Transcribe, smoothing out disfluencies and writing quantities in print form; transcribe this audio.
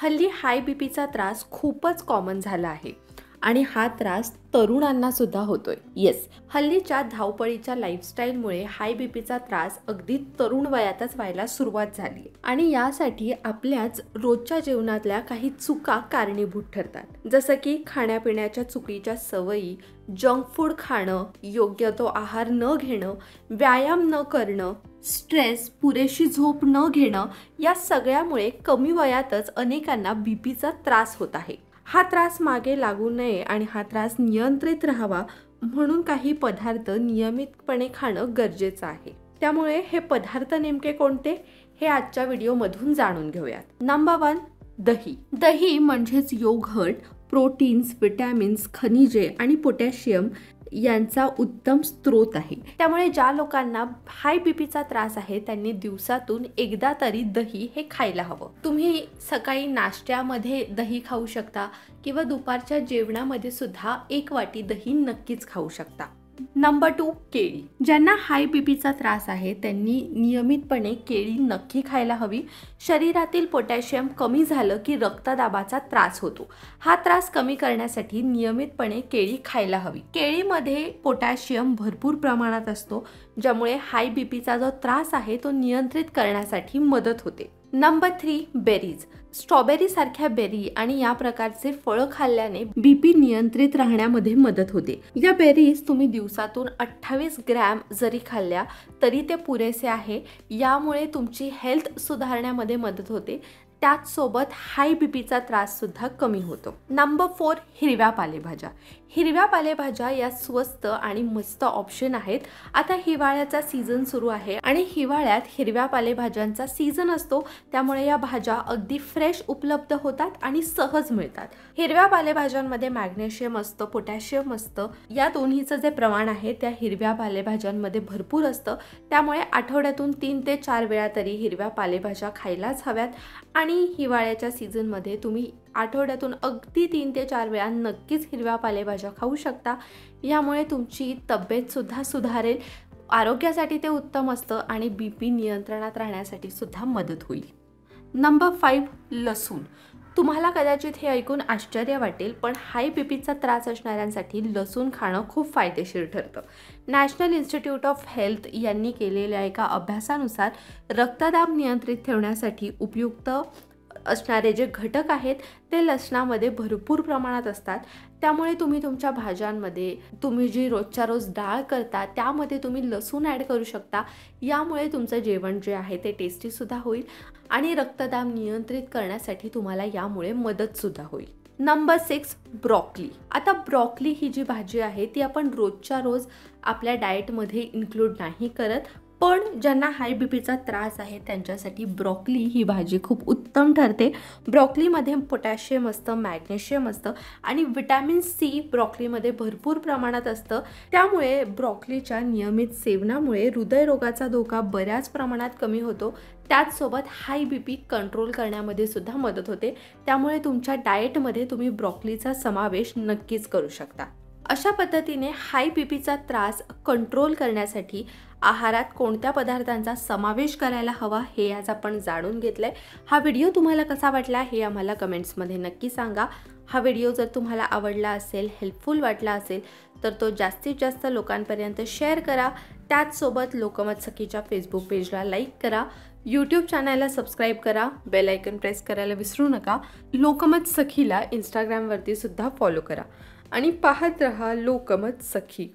हल्ली हाय बीपीचा त्रास खूपच कॉमन झाला आहे आणि हा त्रास तरुणांना सुद्धा होतोय. येस, हल्लीच्या धावपळीच्या लाईफस्टाईलमुळे हाय बीपीचा त्रास अगदी तरुण वयातच व्हायला सुरुवात झाली आणि यासाठी आपल्याच रोजच्या जीवनातल्या काही चुका कारणीभूत ठरतात. जसं की खाण्यापिण्याच्या चुकीच्या सवयी, जंक फूड खाणं, योग्य तो आहार न घेणं, व्यायाम न करणं, स्ट्रेस, पुरेशी झोप न घेणं, या सगळ्यामुळे कमी वयातच अनेकांना बीपीचा त्रास होत आहे. हा त्रास मागे लागू नये आणि हा त्रास नियंत्रित राहावा म्हणून काही पदार्थ नियमितपणे खाणं गरजेचं आहे. त्यामुळे हे पदार्थ नेमके कोणते हे आजच्या व्हिडिओमधून जाणून घेऊयात. नंबर 1, दही. दही म्हणजेच योगर्ट प्रोटीन्स, विटॅमिन्स, खनिजे आणि पोटॅशियम यांचा उत्तम स्रोत आहे. त्यामुळे ज्या लोकांना हाय बीपीचा त्रास आहे त्यांनी दिवसातून एकदा तरी दही हे खायला हवं. तुम्ही सकाळी नाश्त्यामध्ये दही खाऊ शकता किंवा दुपारच्या जेवणामध्ये सुद्धा 1 वाटी दही नक्कीच खाऊ शकता. नंबर 2, केळी. ज्यांना हाय बीपीचा त्रास आहे त्यांनी नियमितपणे केळी नक्की खायला हवी. शरीरातील पोटॅशियम कमी झालं की रक्तदाबाचा त्रास होतो. हा त्रास कमी करण्यासाठी नियमितपणे केळी खायला हवी. केळीमध्ये पोटॅशियम भरपूर प्रमाणात असतो, ज्यामुळे हाय बीपीचा जो त्रास आहे तो नियंत्रित करण्यासाठी मदत होते. नंबर 3, बेरीज. स्ट्रॉबेरी सारख्या बेरी आणि या प्रकारचे फळं खाल्ल्याने बीपी नियंत्रित राहण्यामध्ये मदत होते. या बेरीज तुम्ही दिवसातून 28 ग्रॅम जरी खाल्ल्या तरी ते पुरेसे आहे. यामुळे तुमची हेल्थ सुधारण्यामध्ये मदत होते. त्याचसोबत हाय बीपीचा त्रास सुद्धा कमी होतो. नंबर 4, हिरव्या पालेभाज्या. हिरव्या पालेभाज्या या स्वस्त आणि मस्त ऑप्शन आहेत. आता हिवाळ्याचा सीझन सुरू आहे आणि हिवाळ्यात हिरव्या पालेभाज्यांचा सीझन असतो, त्यामुळे या भाज्या अगदी फ्रेश उपलब्ध होतात आणि सहज मिळतात. हिरव्या पालेभाज्यांमध्ये मॅग्नेशियम असतं, पोटॅशियम असतं. या दोन्हीचं जे प्रमाण आहे त्या हिरव्या पालेभाज्यांमध्ये भरपूर असतं. त्यामुळे आठवड्यातून 3 ते 4 वेळा तरी हिरव्या पालेभाज्या खायलाच हव्यात आणि हिवाळ्याच्या सीझनमध्ये तुम्ही आठवड्यातून अगदी 3 ते 4 वेळा नक्कीच हिरव्या पालेभाज्या खाऊ शकता. यामुळे तुमची तब्येत सुद्धा सुधारेल, आरोग्यासाठी ते उत्तम असतं आणि बीपी नियंत्रणात राहण्यासाठी सुद्धा मदत होईल. नंबर 5, लसूण. तुम्हाला कदाचित हे ऐकून आश्चर्य वाटेल, पण हाय बीपीचा त्रास असणाऱ्यांसाठी लसूण खाणं खूप फायदेशीर ठरतं. नॅशनल इन्स्टिट्यूट ऑफ हेल्थ यांनी केलेल्या एका अभ्यासानुसार रक्तदाब नियंत्रित ठेवण्यासाठी उपयुक्त असणारे जे घटक आहेत ते लसणामध्ये भरपूर प्रमाणात असतात. त्यामुळे तुम्ही तुमच्या भाज्यांमध्ये तुम्ही जी रोजच्या रोज डाळ करता त्यामध्ये तुम्ही लसूण ॲड करू शकता. यामुळे तुमचं जेवण जे आहे ते टेस्टी सुद्धा होईल आणि रक्तदाब नियंत्रित करण्यासाठी तुम्हाला यामुळे मदत सुद्धा होईल. Number 6, broccoli. आता ब्रॉकली ही जी भाजी आहे ती आपण रोजच्या रोज आपल्या डाएटमध्ये इन्क्लूड नाही करत, पण ज्यांना हाय बीपीचा त्रास आहे त्यांच्यासाठी ब्रॉकली ही भाजी खूप उत्तम ठरते. ब्रॉकलीमध्ये पोटॅशियम असतं, मॅग्नेशियम असतं आणि विटॅमिन सी ब्रॉकलीमध्ये भरपूर प्रमाणात असतं. त्यामुळे ब्रॉकलीच्या नियमित सेवनामुळे हृदयरोगाचा धोका बऱ्याच प्रमाणात कमी होतो. त्याचसोबत हाय बीपी कंट्रोल करण्यामध्ये सुद्धा मदत होते. त्यामुळे तुमच्या डाएटमध्ये तुम्ही ब्रॉकलीचा समावेश नक्कीच करू शकता. अशा पद्धतीने हाय बीपीचा त्रास कंट्रोल करण्यासाठी आहारात कोणत्या पदार्थांचा समावेश करायला हवा हे आज आपण जाणून घेतलंय. हा व्हिडिओ तुम्हाला कसा वाटला हे आम्हाला कमेंट्समध्ये नक्की सांगा. हा व्हिडिओ जर तुम्हाला आवडला असेल, हेल्पफुल वाटला असेल तर तो जास्तीत जास्त लोकांपर्यंत शेअर करा. त्याचसोबत लोकमत सखीच्या फेसबुक पेजला लाईक करा, यूट्यूब चॅनलला सबस्क्राईब करा, बेल आयकन प्रेस करायला विसरू नका. लोकमत सखीला इंस्टाग्रामवरती सुद्धा फॉलो करा आणि पाहत रहा लोकमत सखी.